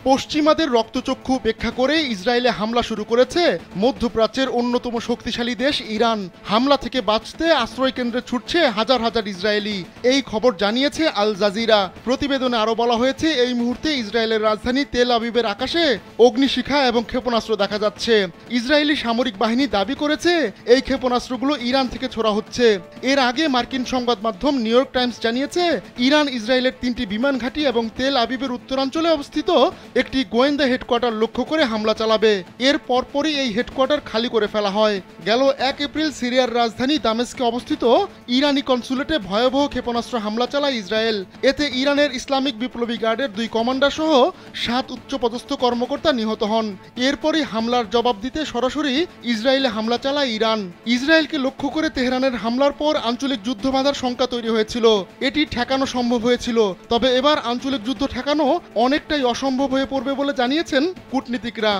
পশ্চিমাদের রক্তচক্ষু উপেক্ষা করে ইসরায়েলে হামলা শুরু করেছে মধ্যপ্রাচ্যের অন্যতম শক্তিশালী দেশ ইরান। হামলা থেকে বাঁচতে আশ্রয় কেন্দ্রে ছুটছে হাজার হাজার ইসরায়েলি। এই খবর জানিয়েছে আল জাজিরা। প্রতিবেদনে আরও বলা হয়েছে, এই মুহূর্তে ইসরায়েলের রাজধানী তেল আবিবের আকাশে অগ্নিশিখা এবং ক্ষেপণাস্ত্র দেখা যাচ্ছে। ইসরায়েলি সামরিক বাহিনী দাবি করেছে এই ক্ষেপণাস্ত্রগুলো ইরান থেকে ছোড়া হচ্ছে। এর আগে মার্কিন সংবাদ মাধ্যম নিউ ইয়র্ক টাইমস জানিয়েছে, ইরান ইসরায়েলের 3টি বিমান ঘাঁটি এবং তেল আবিবের উত্তরাঞ্চলে অবস্থিত একটি গোয়েন্দা হেডকোয়ার্টার লক্ষ্য করে হামলা চালাবে। এর পরপরই এই হেডকোয়ার্টার খালি করে ফেলা হয়। গেল 1 এপ্রিল সিরিয়ার রাজধানী দামেস্কে অবস্থিত ইরানি কনসুলেটে ভয়াবহ ক্ষেপণাস্ত্র হামলা চালায় ইসরায়েল। এতে ইরানের ইসলামিক বিপ্লবী গার্ডের 2 কমান্ডার সহ 7 উচ্চপদস্থ কর্মকর্তা নিহত হন। এরপরই হামলার জবাব দিতে সরাসরি ইসরায়েলে হামলা চালায় ইরান। ইসরায়েলকে লক্ষ্য করে তেহরানের হামলার পর আঞ্চলিক যুদ্ধ বাঁধার শঙ্কা তৈরি হয়েছিল। এটি ঠেকানো সম্ভব হয়েছিল, তবে এবার আঞ্চলিক যুদ্ধ ঠেকানো অনেকটাই অসম্ভব হয়ে পড়বে বলে জানিয়েছেন কূটনীতিকরা।